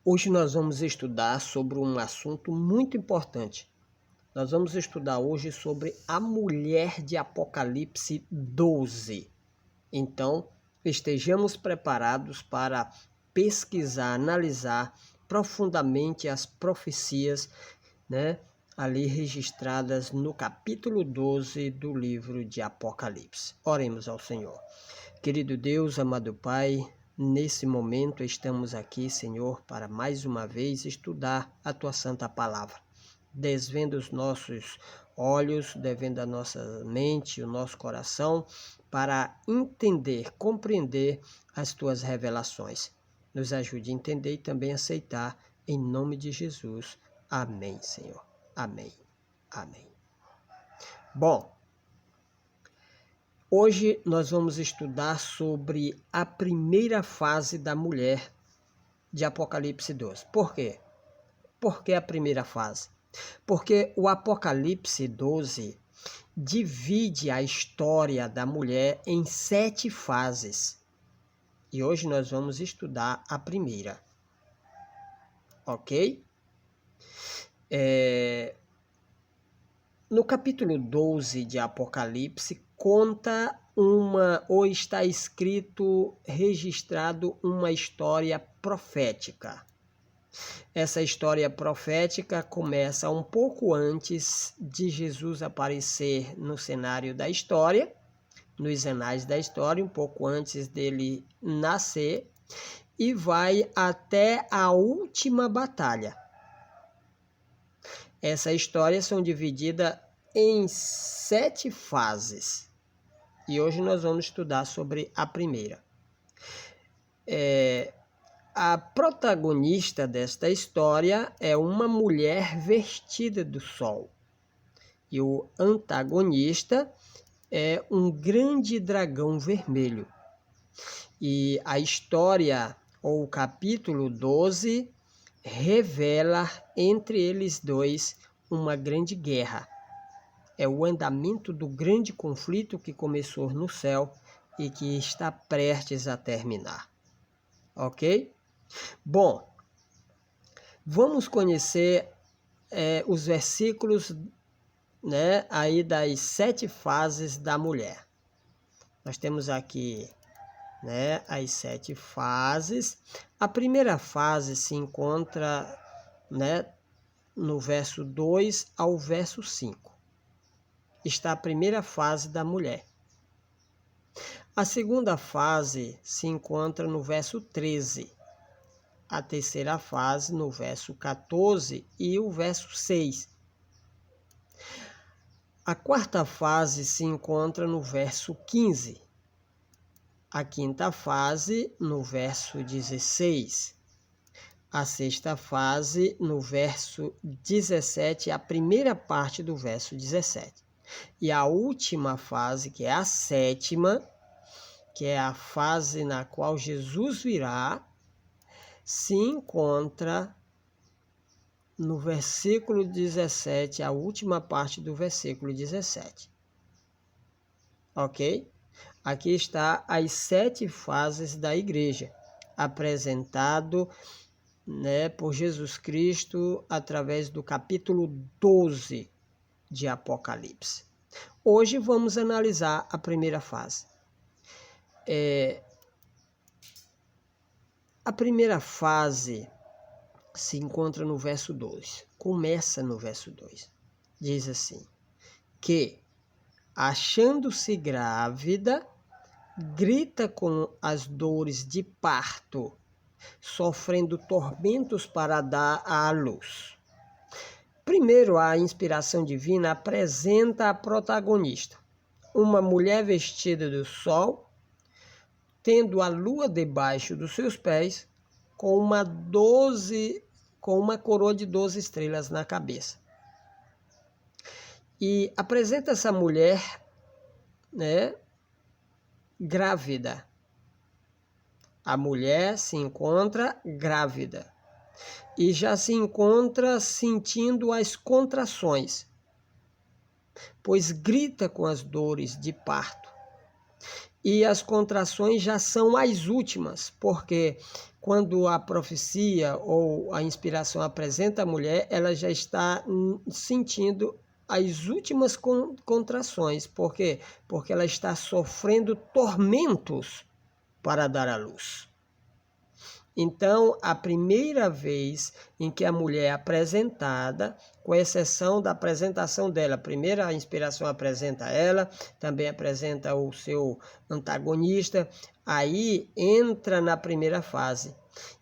Hoje nós vamos estudar sobre um assunto muito importante. Nós vamos estudar hoje sobre a mulher de Apocalipse 12. Então, estejamos preparados para pesquisar, analisar profundamente as profecias, ali registradas no capítulo 12 do livro de Apocalipse. Oremos ao Senhor. Querido Deus, amado Pai, nesse momento estamos aqui, Senhor, para mais uma vez estudar a Tua Santa Palavra. Desvenda os nossos olhos, desvenda a nossa mente, o nosso coração, para entender, compreender as Tuas revelações. Nos ajude a entender e também aceitar, em nome de Jesus. Amém, Senhor. Amém. Amém. Bom, hoje nós vamos estudar sobre a primeira fase da mulher de Apocalipse 12. Por quê? Por que a primeira fase? Porque o Apocalipse 12 divide a história da mulher em 7 fases. E hoje nós vamos estudar a primeira. Ok? No capítulo 12 de Apocalipse, conta ou está registrado uma história profética. Essa história profética começa um pouco antes de Jesus aparecer no cenário da história, nos anais da história, um pouco antes dele nascer, e vai até a última batalha. Essa história são divididas em 7 fases. E hoje nós vamos estudar sobre a primeira. A protagonista desta história é uma mulher vestida do sol. E o antagonista é um grande dragão vermelho. E a história, ou o capítulo 12, revela entre eles dois uma grande guerra. É o andamento do grande conflito que começou no céu e que está prestes a terminar. Ok? Bom, vamos conhecer os versículos aí das 7 fases da mulher. Nós temos aqui as 7 fases. A primeira fase se encontra no verso 2 ao verso 5. Está a primeira fase da mulher. A segunda fase se encontra no verso 13. A terceira fase no verso 14 e o verso 6. A quarta fase se encontra no verso 15. A quinta fase no verso 16. A sexta fase no verso 17, a primeira parte do verso 17. E a última fase, que é a sétima, que é a fase na qual Jesus virá, se encontra no versículo 17, a última parte do versículo 17. Ok? Aqui está as 7 fases da igreja, apresentado por Jesus Cristo através do capítulo 12 de Apocalipse. Hoje vamos analisar a primeira fase. A primeira fase se encontra no verso 2. Começa no verso 2. Diz assim: que, achando-se grávida, grita com as dores de parto, sofrendo tormentos para dar à luz. Primeiro, a inspiração divina apresenta a protagonista, uma mulher vestida do sol, tendo a lua debaixo dos seus pés, com uma coroa de 12 estrelas na cabeça. E apresenta essa mulher, grávida. A mulher se encontra grávida e já se encontra sentindo as contrações, pois grita com as dores de parto. E as contrações já são as últimas, porque quando a profecia ou a inspiração apresenta a mulher, ela já está sentindo as últimas contrações. Por quê? Porque ela está sofrendo tormentos para dar à luz. Então, a primeira vez em que a mulher é apresentada, com exceção da apresentação dela, primeiro a inspiração apresenta ela, também apresenta o seu antagonista, aí entra na primeira fase,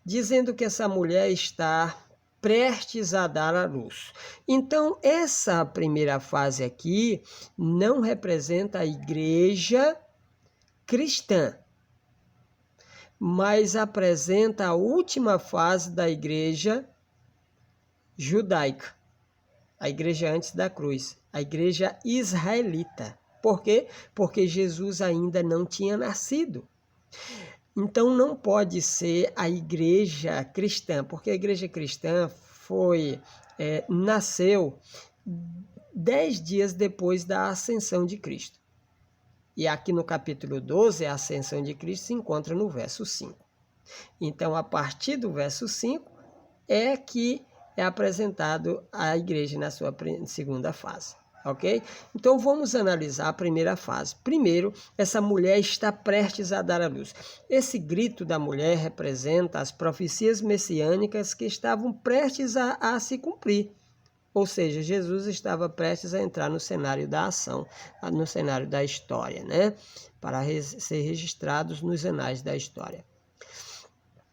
dizendo que essa mulher está prestes a dar à luz. Então, essa primeira fase aqui não representa a igreja cristã, mas apresenta a última fase da igreja judaica, a igreja antes da cruz, a igreja israelita. Por quê? Porque Jesus ainda não tinha nascido. Então não pode ser a igreja cristã, porque a igreja cristã nasceu 10 dias depois da ascensão de Cristo. E aqui no capítulo 12, a ascensão de Cristo se encontra no verso 5. Então, a partir do verso 5, é que é apresentado a igreja na sua segunda fase. Ok? Então, vamos analisar a primeira fase. Primeiro, essa mulher está prestes a dar à luz. Esse grito da mulher representa as profecias messiânicas que estavam prestes a se cumprir. Ou seja, Jesus estava prestes a entrar no cenário da ação, no cenário da história, né? Para ser registrados nos anais da história.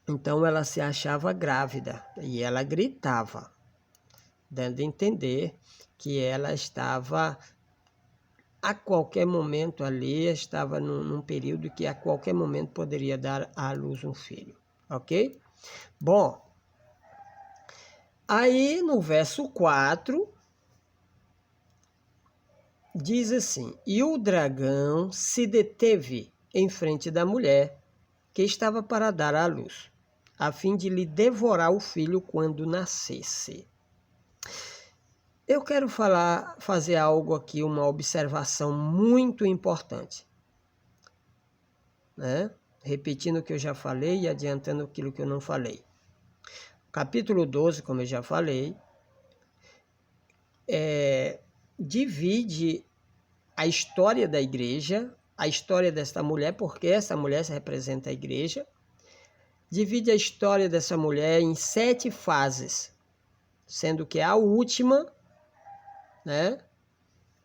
Então ela se achava grávida e ela gritava, dando a entender que ela estava a qualquer momento ali, estava num período que a qualquer momento poderia dar à luz um filho, ok? Bom, aí no verso 4, diz assim: e o dragão se deteve em frente da mulher que estava para dar à luz, a fim de lhe devorar o filho quando nascesse. Eu quero fazer algo aqui, uma observação muito importante, né? Repetindo o que eu já falei e adiantando aquilo que eu não falei. Capítulo 12, como eu já falei, divide a história da igreja, a história desta mulher, porque essa mulher representa a igreja, divide a história dessa mulher em 7 fases, sendo que a última, né,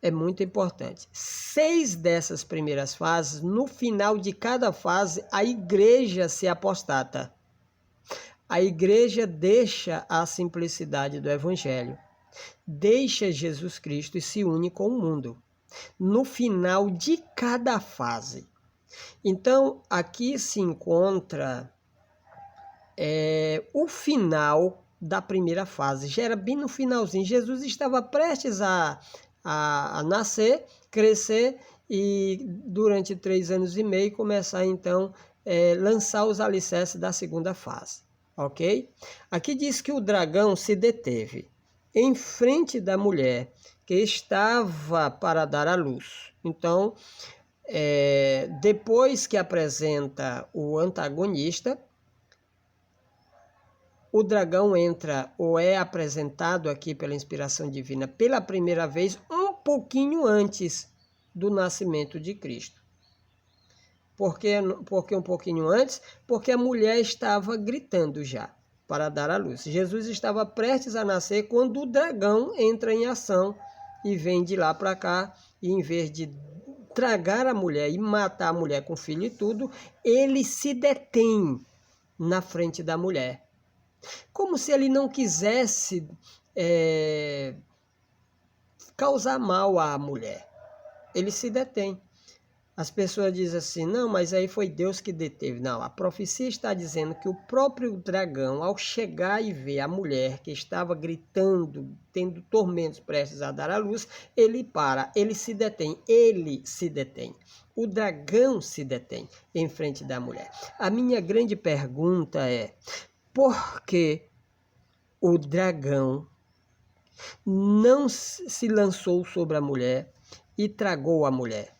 é muito importante. 6 dessas primeiras fases, no final de cada fase, a igreja se apostata. A igreja deixa a simplicidade do evangelho, deixa Jesus Cristo e se une com o mundo. No final de cada fase. Então, aqui se encontra o final da primeira fase. Já era bem no finalzinho. Jesus estava prestes a nascer, crescer e durante 3 anos e meio começar então lançar os alicerces da segunda fase. Ok? Aqui diz que o dragão se deteve em frente da mulher que estava para dar à luz. Então, depois que apresenta o antagonista, o dragão entra ou é apresentado aqui pela inspiração divina pela primeira vez um pouquinho antes do nascimento de Cristo. Por que um pouquinho antes? Porque a mulher estava gritando já para dar à luz. Jesus estava prestes a nascer quando o dragão entra em ação e vem de lá para cá, e em vez de tragar a mulher e matar a mulher com filho e tudo, ele se detém na frente da mulher. Como se ele não quisesse causar mal à mulher. Ele se detém. As pessoas dizem assim, não, mas aí foi Deus que deteve. Não, a profecia está dizendo que o próprio dragão, ao chegar e ver a mulher que estava gritando, tendo tormentos prestes a dar à luz, ele para, ele se detém. O dragão se detém em frente da mulher. A minha grande pergunta é, por que o dragão não se lançou sobre a mulher e tragou a mulher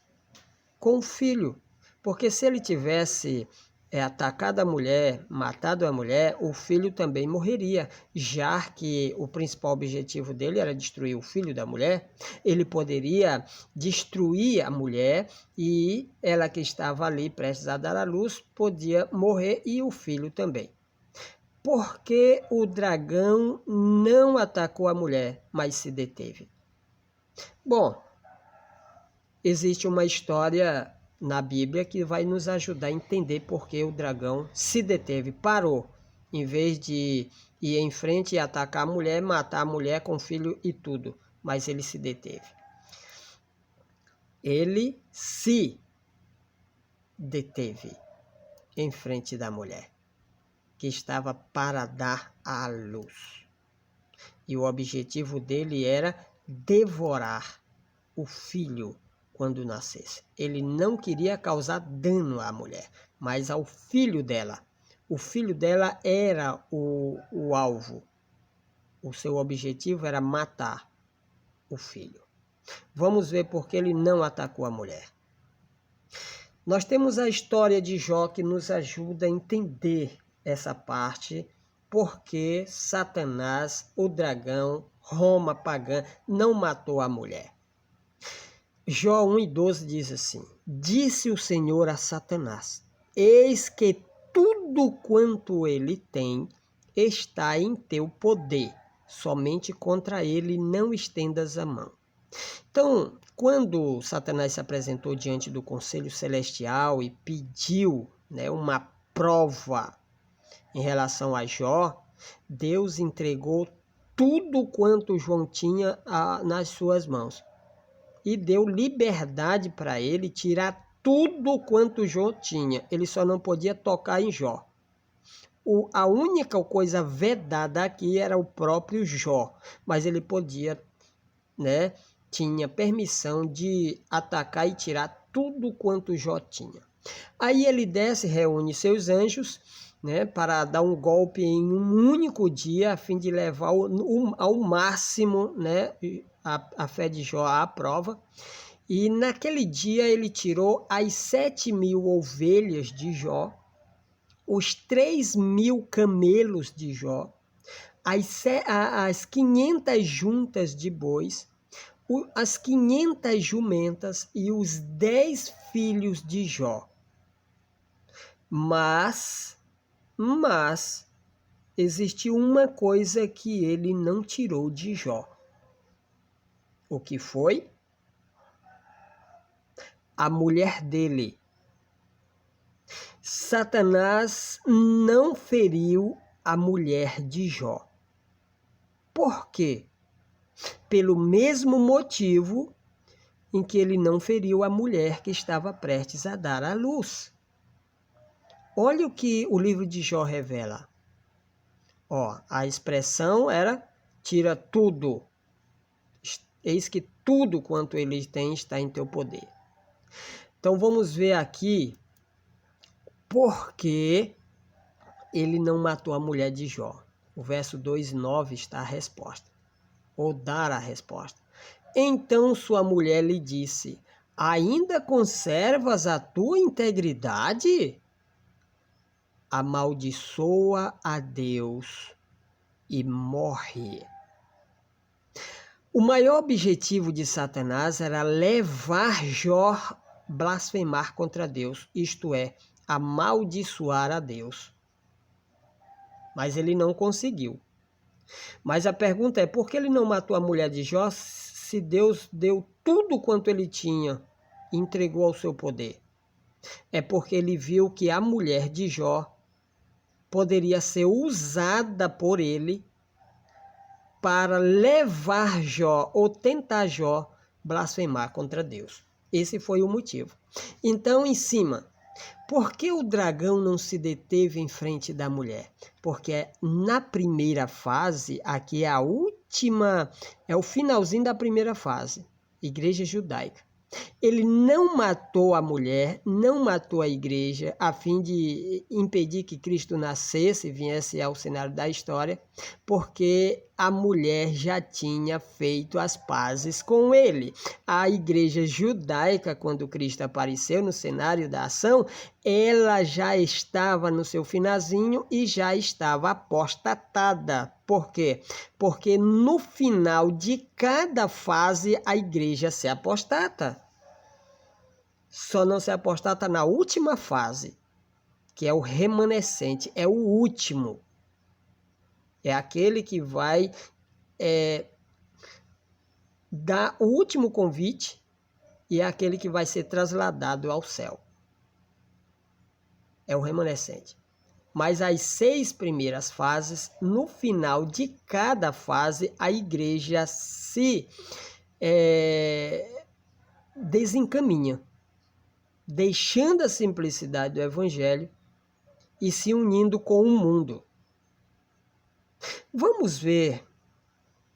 com o filho? Porque se ele tivesse atacado a mulher, matado a mulher, o filho também morreria, já que o principal objetivo dele era destruir o filho da mulher. Ele poderia destruir a mulher e ela que estava ali prestes a dar à luz podia morrer e o filho também. Por que o dragão não atacou a mulher, mas se deteve? Bom, existe uma história na Bíblia que vai nos ajudar a entender por que o dragão se deteve, parou, em vez de ir em frente e atacar a mulher, matar a mulher com o filho e tudo, mas ele se deteve. Ele se deteve em frente da mulher, que estava para dar à luz. E o objetivo dele era devorar o filho quando nascesse. Ele não queria causar dano à mulher, mas ao filho dela. O filho dela era o alvo. O seu objetivo era matar o filho. Vamos ver por que ele não atacou a mulher. Nós temos a história de Jó que nos ajuda a entender essa parte, porque Satanás, o dragão, Roma pagã, não matou a mulher. Jó 1:12 diz assim: disse o Senhor a Satanás: eis que tudo quanto ele tem está em teu poder, somente contra ele não estendas a mão. Então, quando Satanás se apresentou diante do Conselho Celestial e pediu, uma prova em relação a Jó, Deus entregou tudo quanto Jó tinha nas suas mãos. E deu liberdade para ele tirar tudo quanto Jó tinha. Ele só não podia tocar em Jó. A única coisa vedada aqui era o próprio Jó. Mas ele podia, tinha permissão de atacar e tirar tudo quanto Jó tinha. Aí ele desce, reúne seus anjos, para dar um golpe em um único dia, a fim de levar ao máximo, a fé de Jó à prova. E naquele dia ele tirou as 7.000 ovelhas de Jó, os 3.000 camelos de Jó, as 500 juntas de bois, as 500 jumentas e os 10 filhos de Jó. Mas existiu uma coisa que ele não tirou de Jó. O que foi? A mulher dele. Satanás não feriu a mulher de Jó. Por quê? Pelo mesmo motivo em que ele não feriu a mulher que estava prestes a dar à luz. Olha o que o livro de Jó revela. A expressão era: tira tudo. Eis que tudo quanto ele tem está em teu poder. Então vamos ver aqui por que ele não matou a mulher de Jó. O verso 2:9 está a resposta, ou dar a resposta. Então sua mulher lhe disse: ainda conservas a tua integridade? Amaldiçoa a Deus e morre. O maior objetivo de Satanás era levar Jó a blasfemar contra Deus, isto é, amaldiçoar a Deus. Mas ele não conseguiu. Mas a pergunta é: por que ele não matou a mulher de Jó se Deus deu tudo quanto ele tinha e entregou ao seu poder? É porque ele viu que a mulher de Jó poderia ser usada por ele para levar Jó ou tentar Jó blasfemar contra Deus. Esse foi o motivo. Então, em cima, por que o dragão não se deteve em frente da mulher? Porque na primeira fase, aqui é a última, é o finalzinho da primeira fase, igreja judaica. Ele não matou a mulher, não matou a igreja, a fim de impedir que Cristo nascesse e viesse ao cenário da história, porque a mulher já tinha feito as pazes com ele. A igreja judaica, quando Cristo apareceu no cenário da ação, ela já estava no seu finalzinho e já estava apostatada. Por quê? Porque no final de cada fase a igreja se apostata. Só não se apostata na última fase, que é o remanescente, é o último. É aquele que vai dar o último convite e é aquele que vai ser trasladado ao céu. É o remanescente. Mas as 6 primeiras fases, no final de cada fase, a igreja se desencaminha, deixando a simplicidade do evangelho e se unindo com o mundo. Vamos ver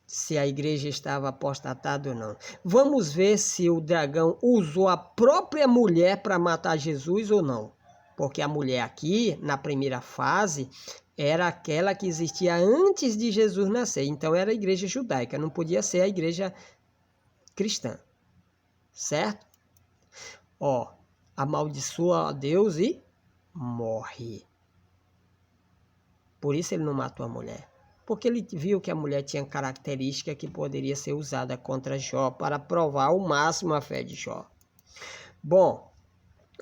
se a igreja estava apostatada ou não. Vamos ver se o dragão usou a própria mulher para matar Jesus ou não. Porque a mulher aqui, na primeira fase, era aquela que existia antes de Jesus nascer. Então era a igreja judaica, não podia ser a igreja cristã. Certo? Ó, amaldiçoa a Deus e morre. Por isso ele não matou a mulher. Porque ele viu que a mulher tinha característica que poderia ser usada contra Jó para provar ao máximo a fé de Jó. Bom,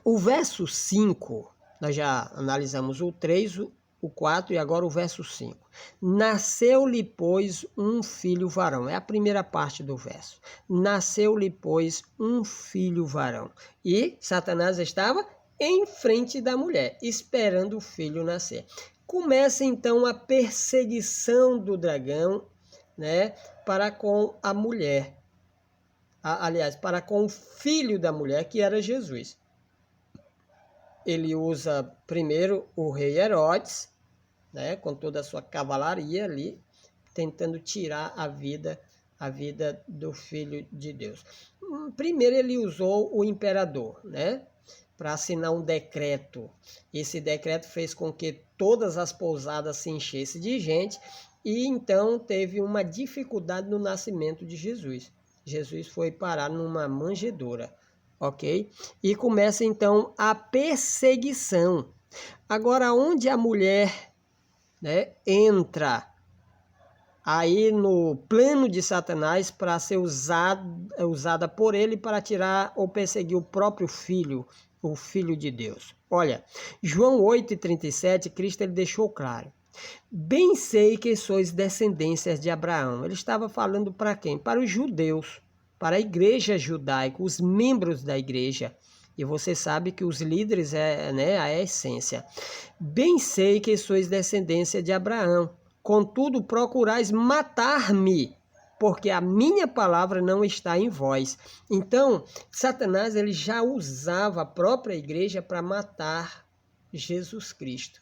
o verso 5, nós já analisamos o 3, o 4 e agora o verso 5. Nasceu-lhe, pois, um filho varão. É a primeira parte do verso. Nasceu-lhe, pois, um filho varão. E Satanás estava em frente da mulher, esperando o filho nascer. Começa então a perseguição do dragão, né, para com a mulher. Aliás, para com o filho da mulher, que era Jesus. Ele usa primeiro o rei Herodes, né, com toda a sua cavalaria ali, tentando tirar a vida do filho de Deus. Primeiro ele usou o imperador, né, para assinar um decreto. Esse decreto fez com que todas as pousadas se enchessem de gente e então teve uma dificuldade no nascimento de Jesus. Jesus foi parar numa manjedoura. Ok? E começa então a perseguição. Agora, onde a mulher, né, entra aí no plano de Satanás para ser usada por ele para tirar ou perseguir o próprio filho, o filho de Deus. Olha, João 8,37, Cristo ele deixou claro. Bem sei que sois descendências de Abraão. Ele estava falando para quem? Para os judeus. Para a igreja judaica, os membros da igreja. E você sabe que os líderes é a essência. Bem sei que sois descendência de Abraão. Contudo, procurais matar-me, porque a minha palavra não está em vós. Então, Satanás ele já usava a própria igreja para matar Jesus Cristo.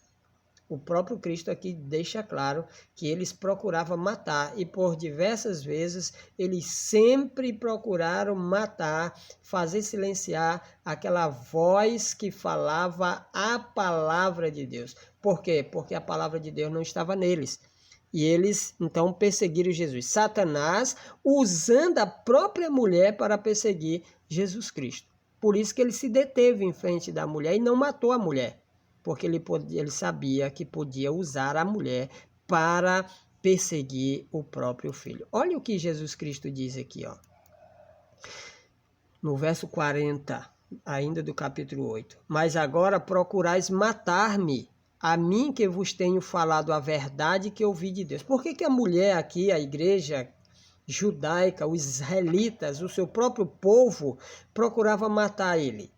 O próprio Cristo aqui deixa claro que eles procuravam matar e por diversas vezes eles sempre procuraram matar, fazer silenciar aquela voz que falava a palavra de Deus. Por quê? Porque a palavra de Deus não estava neles. E eles então perseguiram Jesus. Satanás usando a própria mulher para perseguir Jesus Cristo. Por isso que ele se deteve em frente da mulher e não matou a mulher. Porque ele sabia que podia usar a mulher para perseguir o próprio filho. Olha o que Jesus Cristo diz aqui, ó. No verso 40, ainda do capítulo 8. Mas agora procurais matar-me, a mim que vos tenho falado a verdade que ouvi de Deus. Por que a mulher aqui, a igreja judaica, os israelitas, o seu próprio povo, procurava matar ele?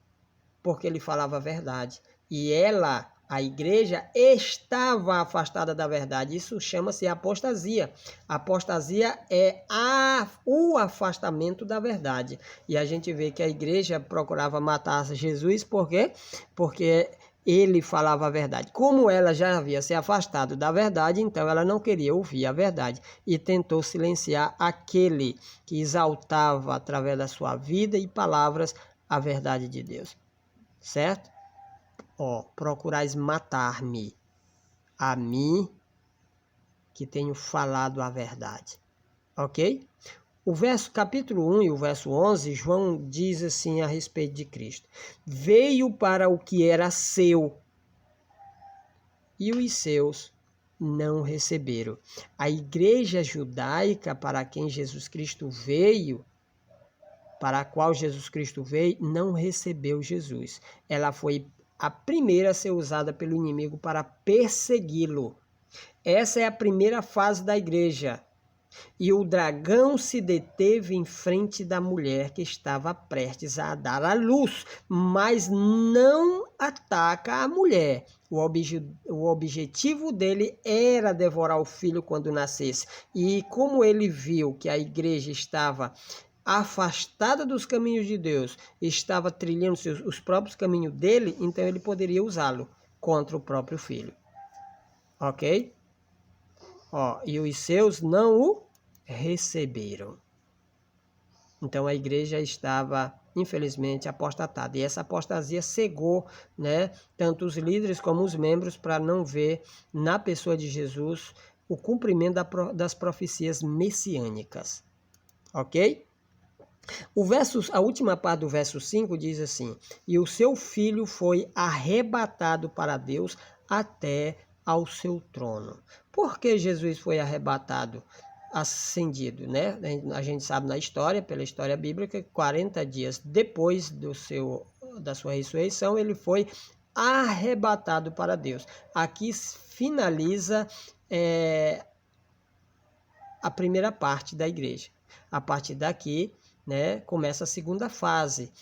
Porque ele falava a verdade. E ela, a igreja, estava afastada da verdade. Isso chama-se apostasia. Apostasia é o afastamento da verdade. E a gente vê que a igreja procurava matar Jesus, por quê? Porque ele falava a verdade. Como ela já havia se afastado da verdade, então ela não queria ouvir a verdade. E tentou silenciar aquele que exaltava através da sua vida e palavras a verdade de Deus. Certo? Ó, procurais matar-me, a mim que tenho falado a verdade. Ok? Capítulo 1 e o verso 11, João diz assim a respeito de Cristo: veio para o que era seu, e os seus não receberam. A igreja judaica para quem Jesus Cristo veio, para a qual Jesus Cristo veio, não recebeu Jesus. Ela foi a primeira a ser usada pelo inimigo para persegui-lo. Essa é a primeira fase da igreja. E o dragão se deteve em frente da mulher que estava prestes a dar à luz, mas não ataca a mulher. O objetivo dele era devorar o filho quando nascesse. E como ele viu que a igreja estava afastada dos caminhos de Deus, estava trilhando os próprios caminhos dele, então ele poderia usá-lo contra o próprio filho. Ok? E os seus não o receberam. Então a igreja estava, infelizmente, apostatada. E essa apostasia cegou, né, tanto os líderes como os membros para não ver na pessoa de Jesus o cumprimento das profecias messiânicas. Ok? A última parte do verso 5 diz assim: e o seu filho foi arrebatado para Deus até ao seu trono. Por que Jesus foi arrebatado, ascendido, né? A gente sabe na história, pela história bíblica, 40 dias depois da sua ressurreição, ele foi arrebatado para Deus. Aqui finaliza a primeira parte da igreja. A partir daqui, né, começa a segunda fase,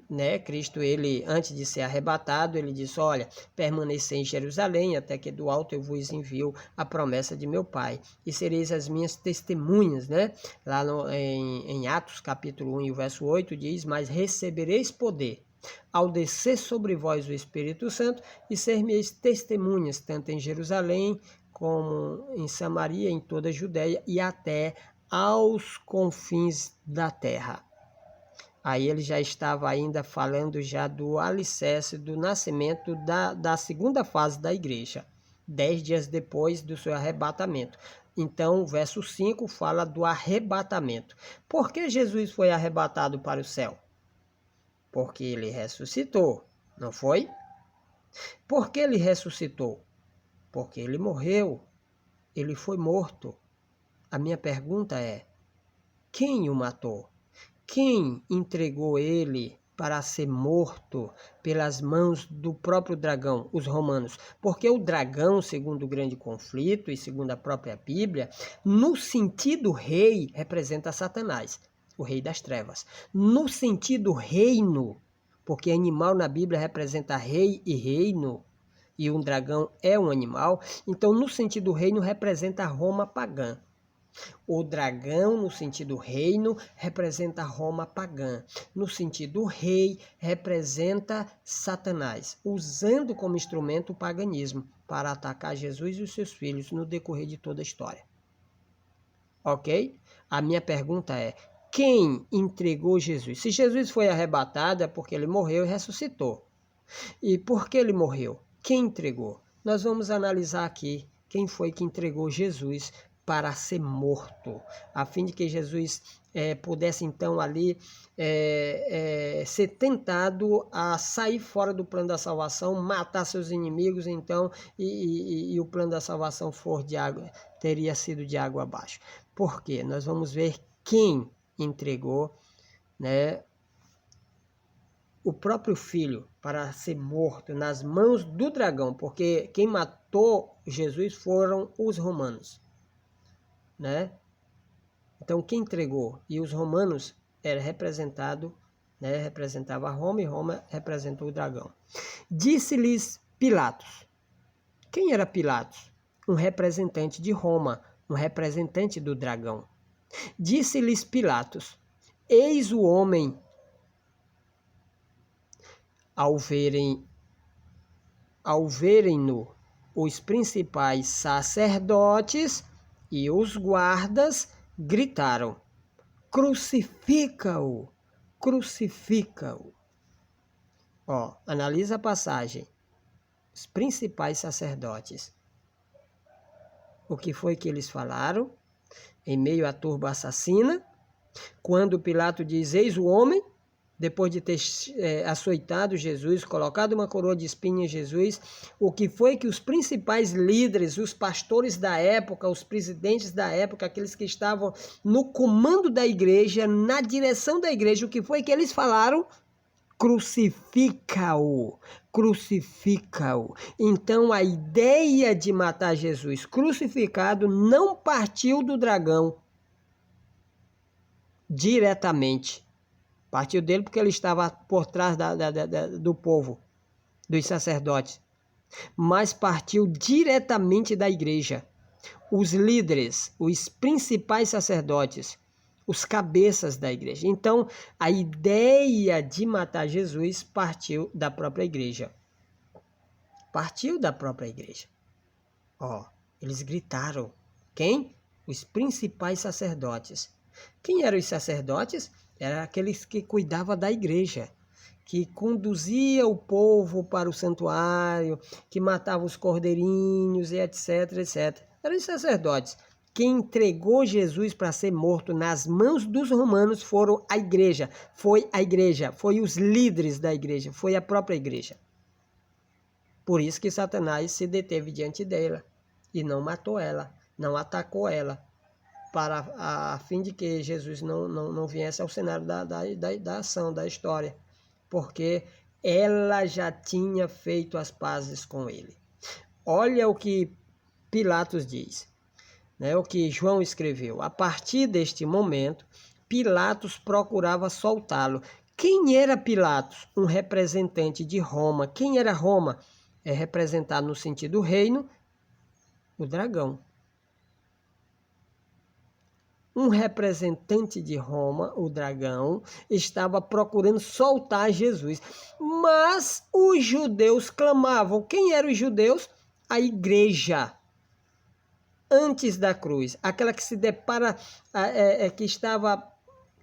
né? Cristo, ele, antes de ser arrebatado, ele disse: olha, permanecei em Jerusalém, até que do alto eu vos envio a promessa de meu Pai, e sereis as minhas testemunhas, né? Lá em Atos, capítulo 1 e o verso 8, diz: mas recebereis poder ao descer sobre vós o Espírito Santo, e ser-me-eis testemunhas, tanto em Jerusalém, como em Samaria, em toda a Judéia e até aos confins da terra. Aí ele já estava ainda falando já do alicerce, do nascimento da segunda fase da igreja, 10 dias depois do seu arrebatamento. Então, o verso 5 fala do arrebatamento. Por que Jesus foi arrebatado para o céu? Porque ele ressuscitou, não foi? Por que ele ressuscitou? Porque ele morreu, ele foi morto. A minha pergunta é: quem o matou? Quem entregou ele para ser morto pelas mãos do próprio dragão, os romanos? Porque o dragão, segundo o grande conflito e segundo a própria Bíblia, no sentido rei, representa Satanás, o rei das trevas. No sentido reino, porque animal na Bíblia representa rei e reino, e um dragão é um animal, então no sentido reino representa Roma pagã. O dragão, no sentido reino, representa Roma pagã. No sentido rei, representa Satanás, usando como instrumento o paganismo para atacar Jesus e os seus filhos no decorrer de toda a história. Ok? A minha pergunta é: quem entregou Jesus? Se Jesus foi arrebatado, é porque ele morreu e ressuscitou. E por que ele morreu? Quem entregou? Nós vamos analisar aqui quem foi que entregou Jesus para ser morto, a fim de que Jesus pudesse então ali ser tentado a sair fora do plano da salvação, matar seus inimigos, então, e o plano da salvação teria sido de água abaixo. Por quê? Nós vamos ver quem entregou, né, o próprio filho para ser morto nas mãos do dragão, porque quem matou Jesus foram os romanos, né? Então quem entregou? E os romanos era representado, né? Representava Roma e Roma representou o dragão. Disse-lhes Pilatos. Quem era Pilatos? Um representante de Roma, um representante do dragão. Disse-lhes Pilatos: eis o homem. Ao verem-no, os principais sacerdotes e os guardas gritaram: crucifica-o, crucifica-o. Analisa a passagem. Os principais sacerdotes. O que foi que eles falaram? Em meio à turba assassina, Quando Pilatos diz, eis o homem, depois de ter açoitado Jesus, colocado uma coroa de espinho em Jesus, o que foi que os principais líderes, os pastores da época, os presidentes da época, aqueles que estavam no comando da igreja, na direção da igreja, o que foi que eles falaram? Crucifica-o, crucifica-o. Então a ideia de matar Jesus crucificado não partiu do dragão diretamente. Partiu dele porque ele estava por trás do povo, dos sacerdotes. Mas partiu diretamente da igreja. Os líderes, os principais sacerdotes, os cabeças da igreja. Então, a ideia de matar Jesus partiu da própria igreja. Partiu da própria igreja. Eles gritaram. Quem? Os principais sacerdotes. Quem eram os sacerdotes? Eram aqueles que cuidavam da igreja, que conduzia o povo para o santuário, que matava os cordeirinhos e etc, etc. Eram os sacerdotes. Quem entregou Jesus para ser morto nas mãos dos romanos foram a igreja. Foi a igreja, foi os líderes da igreja, foi a própria igreja. Por isso que Satanás se deteve diante dela e não matou ela, não atacou ela, a fim de que Jesus não viesse ao cenário da ação, da história, porque ela já tinha feito as pazes com ele. Olha o que Pilatos diz, né? O que João escreveu. A partir deste momento, Pilatos procurava soltá-lo. Quem era Pilatos? Um representante de Roma. Quem era Roma? É representado no sentido reino, o dragão. Um representante de Roma, o dragão, estava procurando soltar Jesus. Mas os judeus clamavam. Quem eram os judeus? A igreja. Antes da cruz. Aquela que se depara,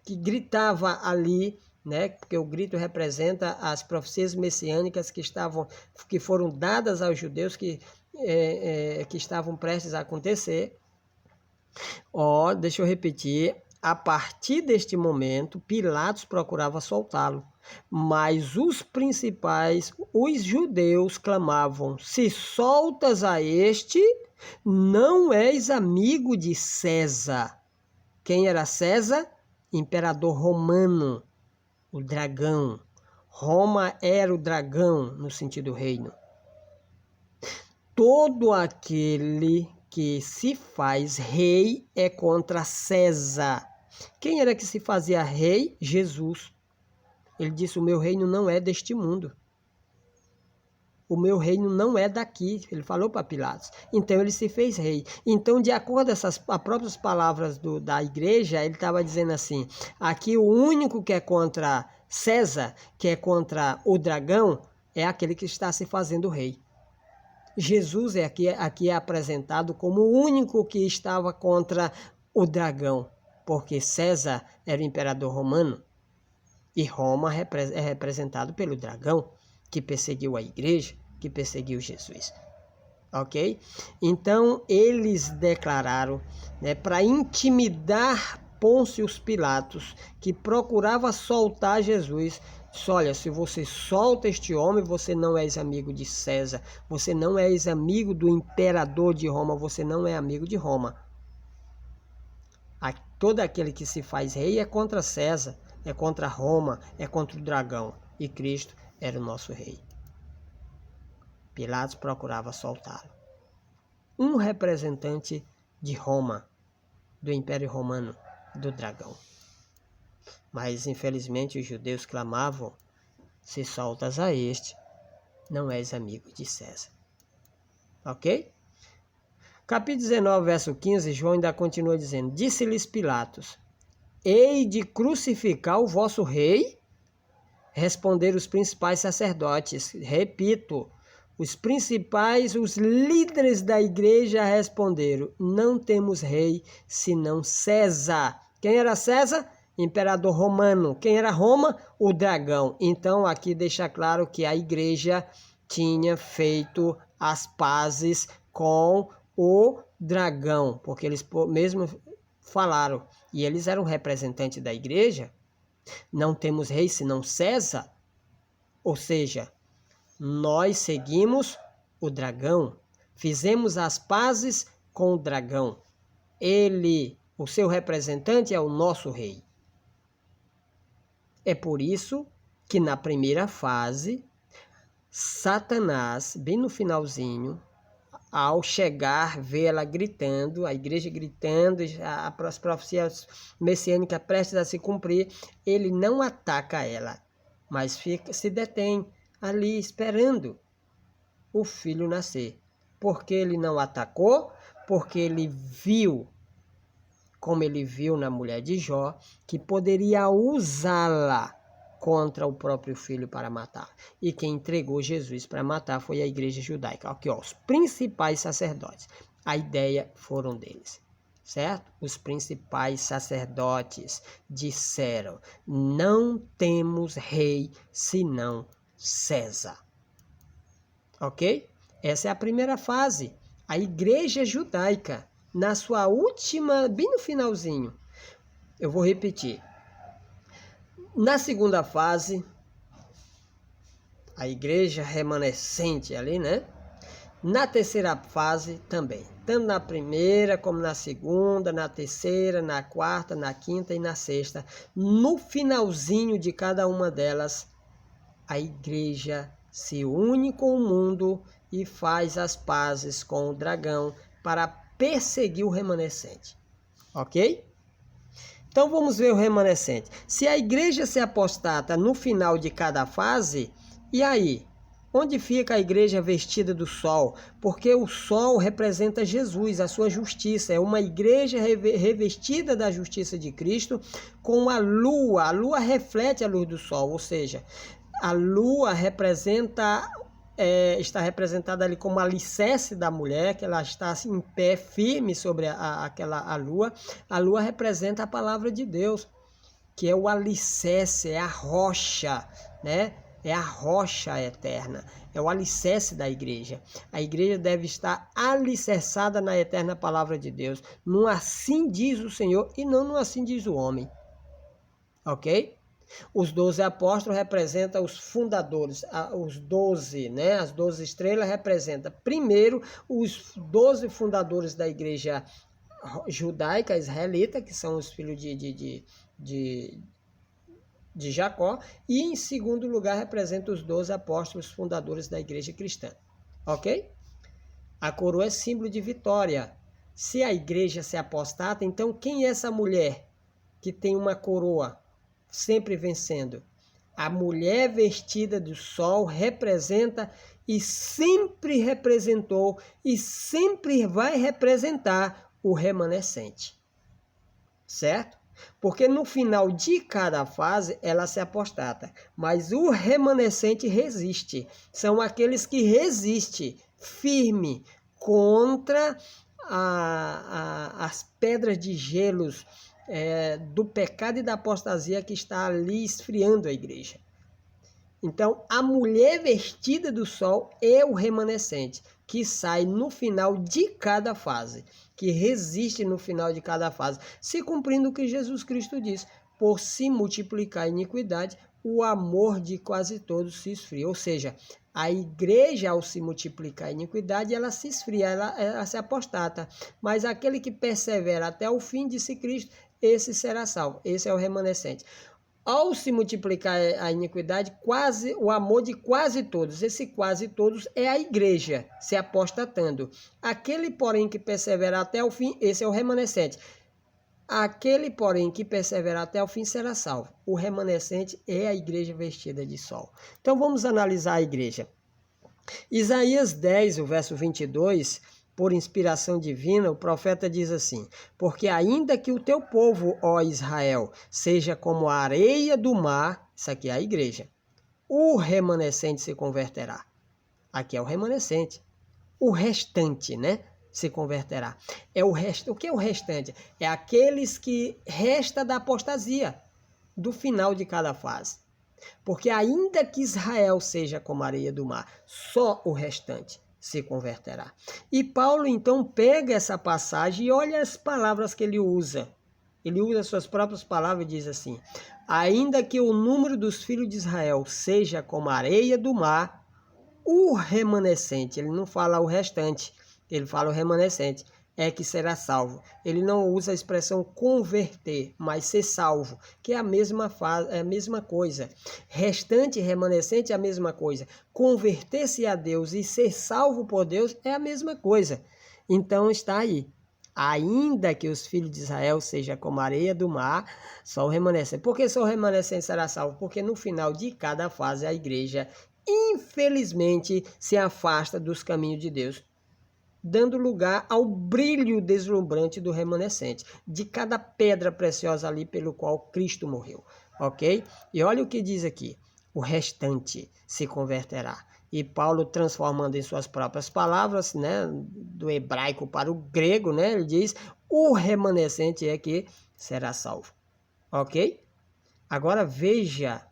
que gritava ali, né? Porque o grito representa as profecias messiânicas que foram dadas aos judeus, que estavam prestes a acontecer. Deixa eu repetir. A partir deste momento, Pilatos procurava soltá-lo. Mas os principais, os judeus, clamavam: se soltas a este, não és amigo de César. Quem era César? Imperador romano, o dragão. Roma era o dragão no sentido reino. Todo aquele que se faz rei é contra César. Quem era que se fazia rei? Jesus. Ele disse: o meu reino não é deste mundo. O meu reino não é daqui. Ele falou para Pilatos. Então ele se fez rei. Então, de acordo com as próprias palavras da igreja, ele estava dizendo assim: aqui o único que é contra César, que é contra o dragão, é aquele que está se fazendo rei. Jesus aqui é apresentado como o único que estava contra o dragão, porque César era o imperador romano e Roma é representado pelo dragão, que perseguiu a igreja, que perseguiu Jesus. Ok? Então, eles declararam, né, para intimidar Pôncio Pilatos, que procurava soltar Jesus: olha, se você solta este homem, você não és amigo de César, você não és amigo do imperador de Roma, você não é amigo de Roma. Todo aquele que se faz rei é contra César, é contra Roma, é contra o dragão. E Cristo era o nosso rei. Pilatos procurava soltá-lo. Um representante de Roma, do Império Romano, do dragão. Mas, infelizmente, os judeus clamavam: se soltas a este, não és amigo de César. Ok? Capítulo 19, verso 15, João ainda continua dizendo: disse-lhes Pilatos: hei de crucificar o vosso rei? Responderam os principais sacerdotes. Repito, os líderes da igreja responderam: não temos rei senão César. Quem era César? Imperador romano. Quem era Roma? O dragão. Então aqui deixa claro que a igreja tinha feito as pazes com o dragão, porque eles mesmo falaram. E eles eram representantes da igreja. Não temos rei senão César. Ou seja, nós seguimos o dragão. Fizemos as pazes com o dragão. Ele, o seu representante, é o nosso rei. É por isso que na primeira fase, Satanás, bem no finalzinho, ao chegar, vê ela gritando, a igreja gritando, as profecias messiânicas prestes a se cumprir, ele não ataca ela, mas se detém ali esperando o filho nascer. Porque ele não atacou? Porque ele viu, como ele viu na mulher de Jó, que poderia usá-la contra o próprio filho para matar. E quem entregou Jesus para matar foi a igreja judaica. Aqui, ó, os principais sacerdotes. A ideia foram deles, certo? Os principais sacerdotes disseram: não temos rei senão César. Ok? Essa é a primeira fase. A igreja judaica, na sua última, bem no finalzinho. Eu vou repetir. Na segunda fase, a igreja remanescente ali, né? Na terceira fase também. Tanto na primeira, como na segunda, na terceira, na quarta, na quinta e na sexta. No finalzinho de cada uma delas, a igreja se une com o mundo e faz as pazes com o dragão para perseguir o remanescente. Ok? Então vamos ver o remanescente. Se a igreja se apostata no final de cada fase, e aí? Onde fica a igreja vestida do sol? Porque o sol representa Jesus, a sua justiça. É uma igreja revestida da justiça de Cristo com a lua. A lua reflete a luz do sol, ou seja, a lua está representada ali como alicerce da mulher, que ela está assim, em pé firme sobre a lua. A lua representa a palavra de Deus, que é o alicerce, é a rocha, né? É a rocha eterna, é o alicerce da igreja. A igreja deve estar alicerçada na eterna palavra de Deus, num assim diz o Senhor e não num assim diz o homem. Ok? Os 12 apóstolos representam os fundadores, os 12, né? As 12 estrelas representam, primeiro, os 12 fundadores da igreja judaica, israelita, que são os filhos de Jacó, e em segundo lugar representa os 12 apóstolos fundadores da igreja cristã. Ok? A coroa é símbolo de vitória. Se a igreja se apostata, então quem é essa mulher que tem uma coroa? Sempre vencendo. A mulher vestida do sol representa e sempre representou e sempre vai representar o remanescente. Certo? Porque no final de cada fase ela se apostata, mas o remanescente resiste. São aqueles que resistem firme contra as pedras de gelos do pecado e da apostasia que está ali esfriando a igreja. Então, a mulher vestida do sol é o remanescente, que sai no final de cada fase, que resiste no final de cada fase, se cumprindo o que Jesus Cristo diz: por se multiplicar a iniquidade, o amor de quase todos se esfria. Ou seja, a igreja, ao se multiplicar a iniquidade, ela se esfria, ela se apostata. Mas aquele que persevera até o fim, disse Cristo, esse será salvo. Esse é o remanescente. Ao se multiplicar a iniquidade, o amor de quase todos, esse quase todos é a igreja se apostatando. Aquele, porém, que persevera até o fim, esse é o remanescente. Aquele, porém, que persevera até o fim será salvo. O remanescente é a igreja vestida de sol. Então vamos analisar a igreja. Isaías 10, o verso 22... por inspiração divina, o profeta diz assim: porque ainda que o teu povo, ó Israel, seja como a areia do mar, isso aqui é a igreja, o remanescente se converterá. Aqui é o remanescente. O restante, né, se converterá. O que é o restante? É aqueles que resta da apostasia, do final de cada fase. Porque ainda que Israel seja como a areia do mar, só o restante. se converterá. E Paulo, então, pega essa passagem e olha as palavras que ele usa. Ele usa suas próprias palavras e diz assim: ainda que o número dos filhos de Israel seja como a areia do mar, o remanescente, ele não fala o restante, ele fala o remanescente, é que será salvo. Ele não usa a expressão converter, mas ser salvo, que é a mesma coisa. Restante e remanescente é a mesma coisa. Converter-se a Deus e ser salvo por Deus é a mesma coisa. Então está aí. Ainda que os filhos de Israel sejam como a areia do mar, só o remanescente. Por que só o remanescente será salvo? Porque no final de cada fase a igreja, infelizmente, se afasta dos caminhos de Deus, dando lugar ao brilho deslumbrante do remanescente, de cada pedra preciosa ali pelo qual Cristo morreu, ok? E olha o que diz aqui: o restante se converterá. E Paulo, transformando em suas próprias palavras, né, do hebraico para o grego, né, ele diz: o remanescente é que será salvo, ok? Agora veja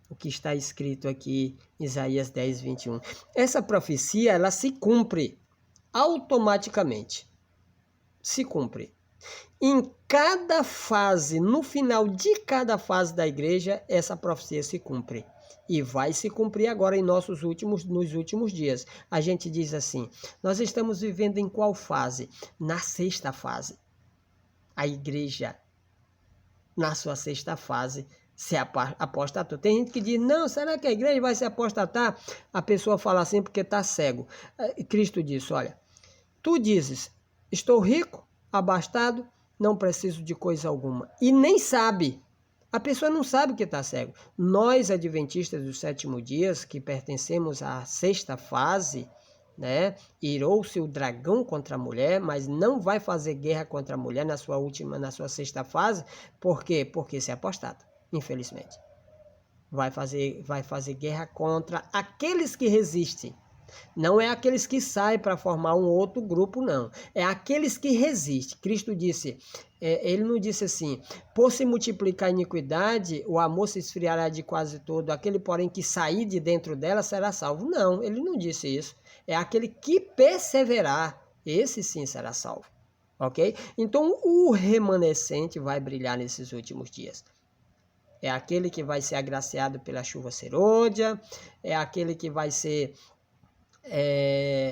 o que está escrito aqui em Isaías 10, 21. Essa profecia, ela se cumpre automaticamente. Se cumpre. Em cada fase, no final de cada fase da igreja, essa profecia se cumpre. E vai se cumprir agora nos últimos dias. A gente diz assim: nós estamos vivendo em qual fase? Na sexta fase. A igreja, na sua sexta fase, se apostatou. Tem gente que diz: não, será que a igreja vai se apostatar? A pessoa fala assim porque está cego. Cristo disse: olha, tu dizes, estou rico, abastado, não preciso de coisa alguma. E nem sabe. A pessoa não sabe que está cego. Nós, adventistas do sétimo dia, que pertencemos à sexta fase, né? Irou-se o dragão contra a mulher, mas não vai fazer guerra contra a mulher na sua sexta fase. Por quê? Porque se apostata, infelizmente. Vai fazer guerra contra aqueles que resistem. Não é aqueles que saem para formar um outro grupo, não. É aqueles que resistem. Cristo disse, ele não disse assim: por se multiplicar a iniquidade, o amor se esfriará de quase todo. Aquele, porém, que sair de dentro dela será salvo. Não, ele não disse isso. É aquele que perseverar. Esse sim será salvo. Ok? Então, o remanescente vai brilhar nesses últimos dias. É aquele que vai ser agraciado pela chuva serôdia. É aquele que vai ser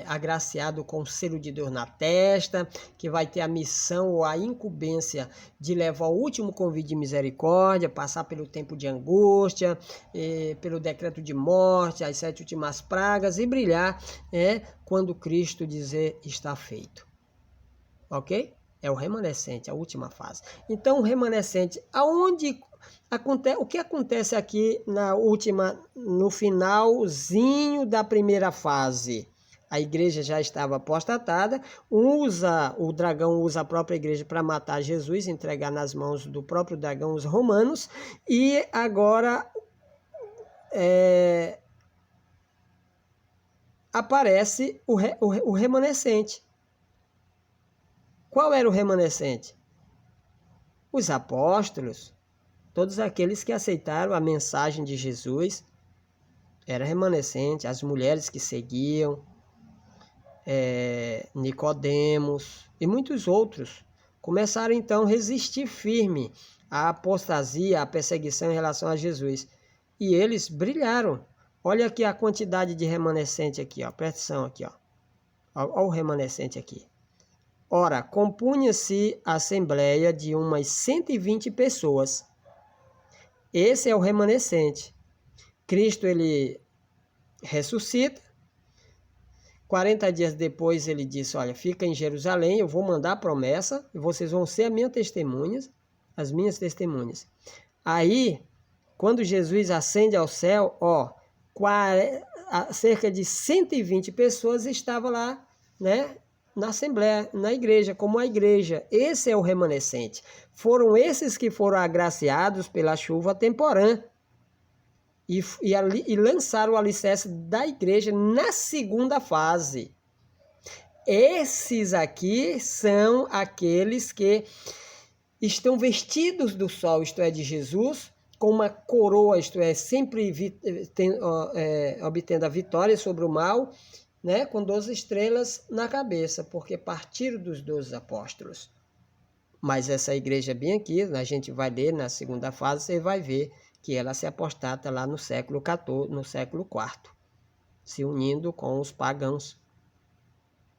agraciado com o selo de Deus na testa, que vai ter a missão ou a incumbência de levar o último convite de misericórdia, passar pelo tempo de angústia, pelo decreto de morte, as 7 últimas pragas, e brilhar quando Cristo dizer está feito. Ok? É o remanescente, a última fase. Então, o remanescente, o que acontece aqui no finalzinho da primeira fase? A igreja já estava apostatada, o dragão usa a própria igreja para matar Jesus, entregar nas mãos do próprio dragão os romanos, e agora aparece o remanescente. Qual era o remanescente? Os apóstolos, todos aqueles que aceitaram a mensagem de Jesus, era remanescente, as mulheres que seguiam, Nicodemos e muitos outros, começaram então a resistir firme à apostasia, à perseguição em relação a Jesus. E eles brilharam. Olha aqui a quantidade de remanescente aqui, ó. Presta atenção aqui, ó. Olha o remanescente aqui. Ora, compunha-se a assembleia de umas 120 pessoas. Esse é o remanescente. Cristo, ele ressuscita. 40 dias depois ele disse: olha, fica em Jerusalém, eu vou mandar a promessa e vocês vão ser as minhas testemunhas. Aí, quando Jesus ascende ao céu, cerca de 120 pessoas estavam lá, né? Na assembleia, na igreja, como a igreja. Esse é o remanescente. Foram esses que foram agraciados pela chuva temporã e lançaram o alicerce da igreja na segunda fase. Esses aqui são aqueles que estão vestidos do sol, isto é, de Jesus, com uma coroa, isto é, sempre obtendo a vitória sobre o mal, né, com 12 estrelas na cabeça, porque partiram dos 12 apóstolos. Mas essa igreja bem aqui, a gente vai ler na segunda fase, você vai ver que ela se apostata lá no século XIV, no século IV, se unindo com os pagãos,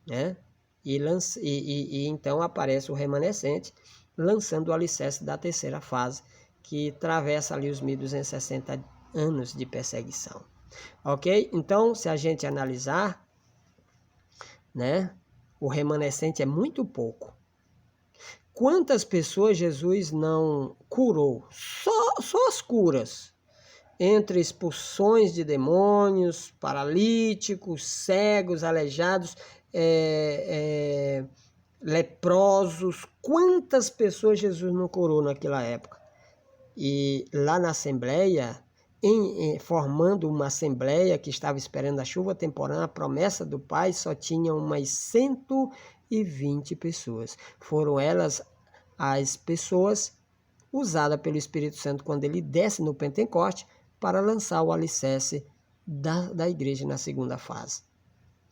né? E então aparece o remanescente, lançando o alicerce da terceira fase, que atravessa ali os 1260 anos de perseguição. Ok? Então, se a gente analisar, né, o remanescente é muito pouco. Quantas pessoas Jesus não curou? Só as curas. Entre expulsões de demônios, paralíticos, cegos, aleijados, leprosos. Quantas pessoas Jesus não curou naquela época? E lá na Assembleia, formando uma Assembleia que estava esperando a chuva temporã, a promessa do Pai, só tinha umas 120 pessoas. Foram elas as pessoas usadas pelo Espírito Santo quando ele desce no Pentecoste para lançar o alicerce da igreja na segunda fase.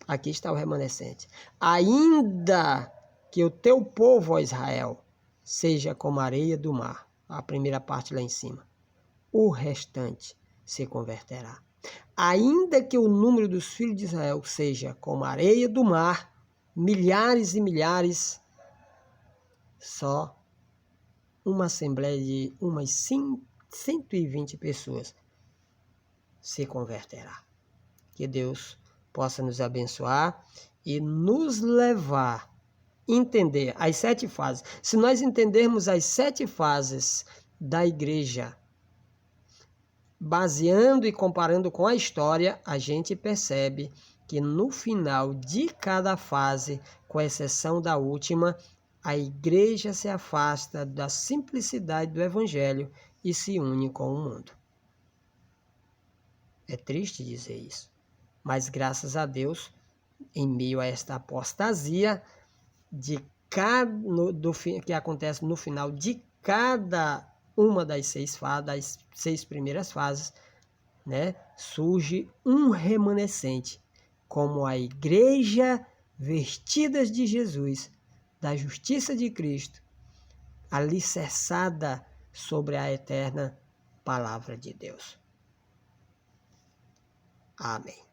Aqui está o remanescente. Ainda que o teu povo, ó Israel, seja como a areia do mar, a primeira parte lá em cima, o restante se converterá. Ainda que o número dos filhos de Israel seja como a areia do mar, milhares e milhares, só uma assembleia de umas 120 pessoas se converterá. Que Deus possa nos abençoar e nos levar a entender as 7 fases. Se nós entendermos as 7 fases da igreja, baseando e comparando com a história, a gente percebe que no final de cada fase, com exceção da última, a igreja se afasta da simplicidade do evangelho e se une com o mundo. É triste dizer isso, mas graças a Deus, em meio a esta apostasia que acontece no final de cada uma das 6 primeiras fases, né, surge um remanescente, como a igreja vestidas de Jesus, da justiça de Cristo, alicerçada sobre a eterna palavra de Deus. Amém.